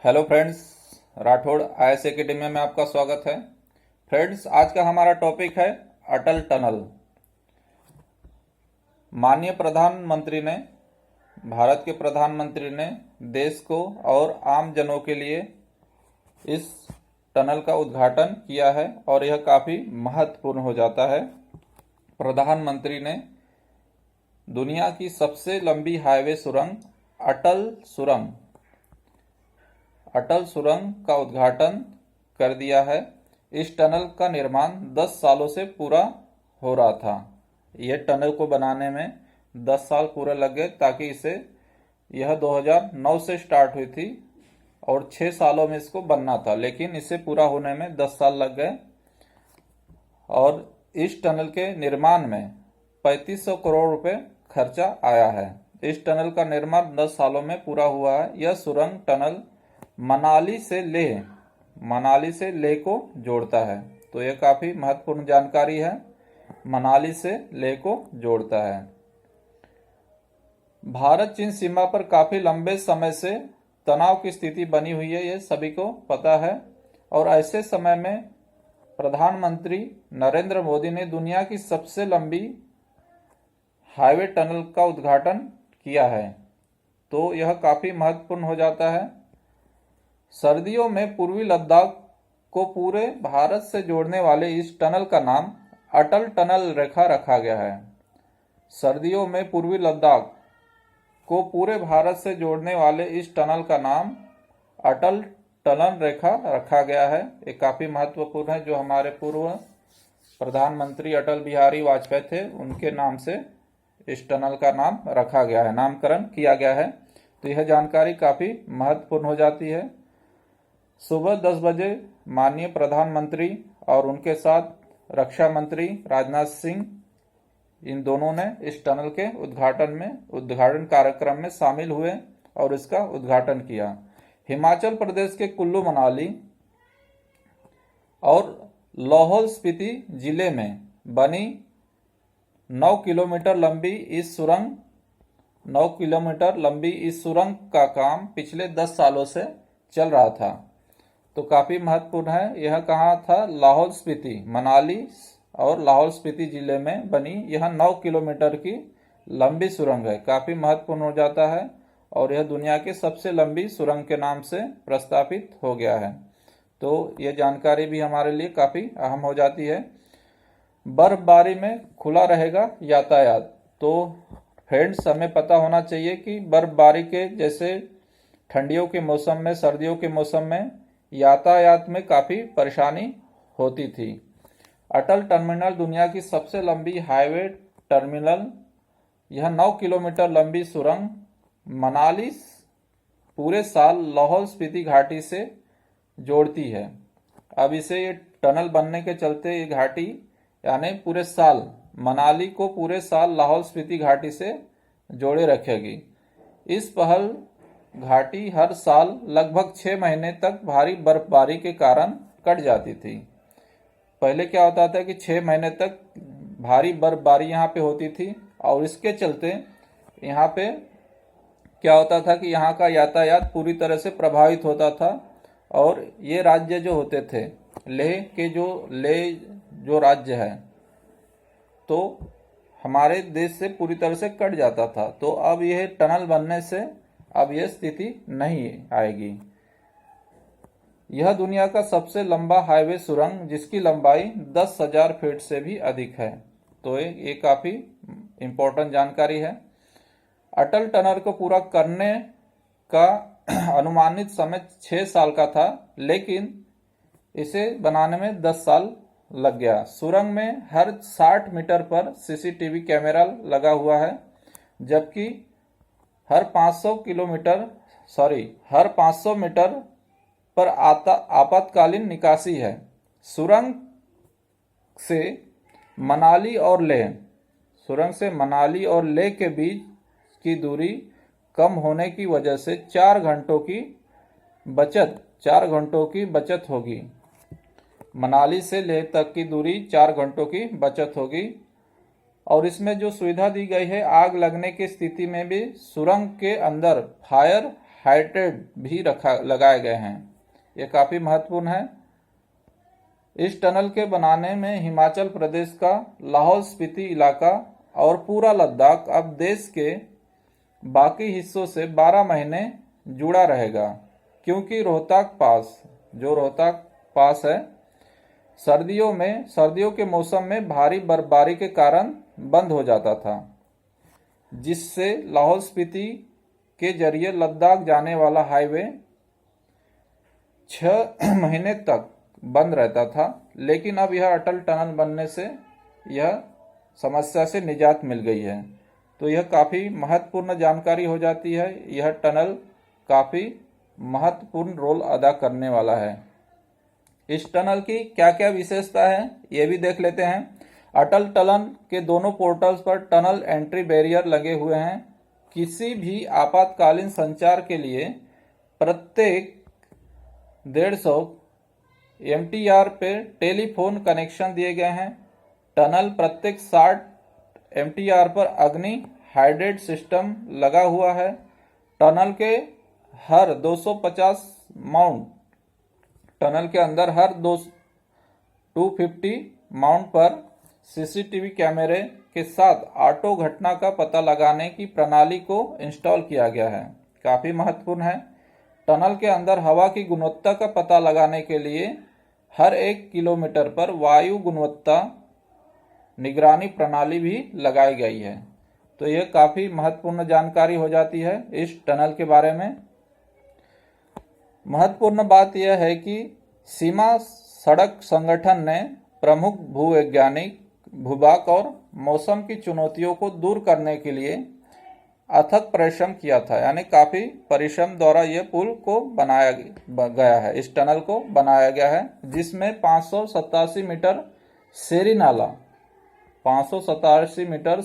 Hello friends, Rathore IAS academy में आपका स्वागत है। फ्रेंड्स, आज का हमारा टॉपिक है अटल टनल। माननीय प्रधानमंत्री ने, भारत के प्रधानमंत्री ने देश को और आम जनों के लिए इस टनल का उद्घाटन किया है और यह काफ़ी महत्वपूर्ण हो जाता है। प्रधानमंत्री ने दुनिया की सबसे लंबी हाईवे सुरंग अटल सुरंग का उद्घाटन कर दिया है। इस टनल का निर्माण 10 सालों से पूरा हो रहा था। यह टनल को बनाने में 10 साल पूरे लग गए, ताकि यह 2009 से स्टार्ट हुई थी और 6 सालों में इसको बनना था, लेकिन इसे पूरा होने में 10 साल लग गए। और इस टनल के निर्माण में 3500 करोड़ रुपए खर्चा आया है। इस टनल का निर्माण 10 सालों में पूरा हुआ है। यह सुरंग टनल मनाली से लेह को जोड़ता है। तो यह काफी महत्वपूर्ण जानकारी है। मनाली से लेह को जोड़ता है। भारत चीन सीमा पर काफी लंबे समय से तनाव की स्थिति बनी हुई है, यह सभी को पता है। और ऐसे समय में प्रधानमंत्री नरेंद्र मोदी ने दुनिया की सबसे लंबी हाईवे टनल का उद्घाटन किया है, तो यह काफी महत्वपूर्ण हो जाता है। सर्दियों में पूर्वी लद्दाख को पूरे भारत से जोड़ने वाले इस टनल का नाम अटल टनल रेखा रखा गया है। सर्दियों में पूर्वी लद्दाख को पूरे भारत से जोड़ने वाले इस टनल का नाम अटल टनल रेखा रखा गया है। ये काफी महत्वपूर्ण है। जो हमारे पूर्व प्रधानमंत्री अटल बिहारी वाजपेयी थे, उनके नाम से इस टनल का नाम रखा गया है, नामकरण किया गया है। तो यह जानकारी काफी महत्वपूर्ण हो जाती है। सुबह 10 बजे माननीय प्रधानमंत्री और उनके साथ रक्षा मंत्री राजनाथ सिंह, इन दोनों ने इस टनल के उद्घाटन कार्यक्रम में शामिल हुए और इसका उद्घाटन किया। हिमाचल प्रदेश के कुल्लू मनाली और लाहौल स्पीति जिले में बनी 9 किलोमीटर लंबी इस सुरंग का काम पिछले 10 सालों से चल रहा था। तो काफी महत्वपूर्ण है। यह कहाँ था? लाहौल स्पीति, मनाली और लाहौल स्पीति जिले में बनी यह 9 किलोमीटर की लंबी सुरंग है। काफी महत्वपूर्ण हो जाता है और यह दुनिया की सबसे लंबी सुरंग के नाम से प्रस्तावित हो गया है। तो यह जानकारी भी हमारे लिए काफी अहम हो जाती है। बर्फबारी में खुला रहेगा यातायात। तो फ्रेंड्स, हमें पता होना चाहिए कि बर्फबारी के जैसे ठंडियों के मौसम में, सर्दियों के मौसम में यातायात में काफी परेशानी होती थी। अटल टर्मिनल दुनिया की सबसे लंबी हाईवे टर्मिनल। यह 9 किलोमीटर लंबी सुरंग मनाली पूरे साल लाहौल स्पीति घाटी से जोड़ती है। अब ये टनल बनने के चलते ये घाटी यानी पूरे साल मनाली को पूरे साल लाहौल स्पीति घाटी से जोड़े रखेगी। इस पहल घाटी हर साल लगभग 6 महीने तक भारी बर्फबारी के कारण कट जाती थी। पहले क्या होता था कि 6 महीने तक भारी बर्फबारी यहाँ पे होती थी और इसके चलते यहाँ पे क्या होता था कि यहाँ का यातायात पूरी तरह से प्रभावित होता था। और ये राज्य जो होते थे, लेह जो राज्य है, तो हमारे देश से पूरी तरह से कट जाता था। तो अब यह टनल बनने से अब यह स्थिति नहीं आएगी। यह दुनिया का सबसे लंबा हाईवे सुरंग, जिसकी लंबाई 10,000 फीट से भी अधिक है। तो ये काफी इंपॉर्टेंट जानकारी है। अटल टनल को पूरा करने का अनुमानित समय 6 साल का था, लेकिन इसे बनाने में 10 साल लग गया। सुरंग में हर 60 मीटर पर सीसीटीवी कैमरा लगा हुआ है, जबकि हर 500 मीटर पर आपातकालीन निकासी है। सुरंग से मनाली और लेह के बीच की दूरी कम होने की वजह से 4 घंटों की बचत होगी। मनाली से लेह तक की दूरी 4 घंटों की बचत होगी। और इसमें जो सुविधा दी गई है, आग लगने की स्थिति में भी सुरंग के अंदर फायर हाइड्रेट भी लगाए गए हैं। ये काफ़ी महत्वपूर्ण है। इस टनल के बनाने में हिमाचल प्रदेश का लाहौल स्पीति इलाका और पूरा लद्दाख अब देश के बाकी हिस्सों से 12 महीने जुड़ा रहेगा, क्योंकि रोहतक पास है सर्दियों के मौसम में भारी बर्फबारी के कारण बंद हो जाता था, जिससे लाहौल स्पीति के जरिए लद्दाख जाने वाला हाईवे 6 महीने तक बंद रहता था। लेकिन अब यह अटल टनल बनने से यह समस्या से निजात मिल गई है। तो यह काफ़ी महत्वपूर्ण जानकारी हो जाती है। यह टनल काफ़ी महत्वपूर्ण रोल अदा करने वाला है। इस टनल की क्या क्या विशेषता है ये भी देख लेते हैं। अटल टनल के दोनों पोर्टल्स पर टनल एंट्री बैरियर लगे हुए हैं। किसी भी आपातकालीन संचार के लिए प्रत्येक 150 MTR पे टेलीफोन कनेक्शन दिए गए हैं। टनल प्रत्येक 60 MTR पर अग्नि हाइड्रेट सिस्टम लगा हुआ है। टनल के हर 250 माउंट टनल के अंदर हर 250 माउंट पर CCTV कैमरे के साथ ऑटो घटना का पता लगाने की प्रणाली को इंस्टॉल किया गया है। काफ़ी महत्वपूर्ण है। टनल के अंदर हवा की गुणवत्ता का पता लगाने के लिए हर 1 किलोमीटर पर वायु गुणवत्ता निगरानी प्रणाली भी लगाई गई है। तो यह काफ़ी महत्वपूर्ण जानकारी हो जाती है इस टनल के बारे में। महत्वपूर्ण बात यह है कि सीमा सड़क संगठन ने प्रमुख भूवैज्ञानिक, भूभाग और मौसम की चुनौतियों को दूर करने के लिए अथक परिश्रम किया था। यानी काफ़ी परिश्रम द्वारा ये पुल को बनाया गया है, इस टनल को बनाया गया है, जिसमें 587 मीटर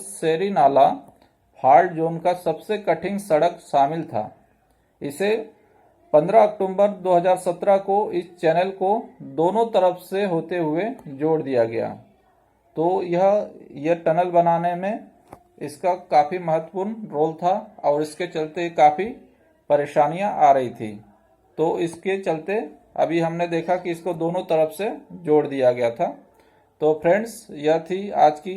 सेरी नाला फॉल्ट जोन का सबसे कठिन सड़क शामिल था। इसे 15 अक्टूबर 2017 को इस चैनल को दोनों तरफ से होते हुए जोड़ दिया गया। तो यह टनल बनाने में इसका काफ़ी महत्वपूर्ण रोल था और इसके चलते काफ़ी परेशानियां आ रही थी। तो इसके चलते अभी हमने देखा कि इसको दोनों तरफ से जोड़ दिया गया था। तो फ्रेंड्स, यह थी आज की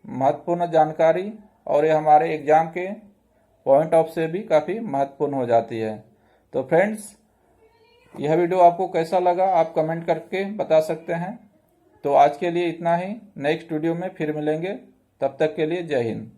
महत्वपूर्ण जानकारी और यह हमारे एग्ज़ाम के पॉइंट ऑफ से भी काफ़ी महत्वपूर्ण हो जाती है। तो फ्रेंड्स, यह वीडियो आपको कैसा लगा आप कमेंट करके बता सकते हैं। तो आज के लिए इतना ही। नेक्स्ट वीडियो में फिर मिलेंगे। तब तक के लिए जय हिंद।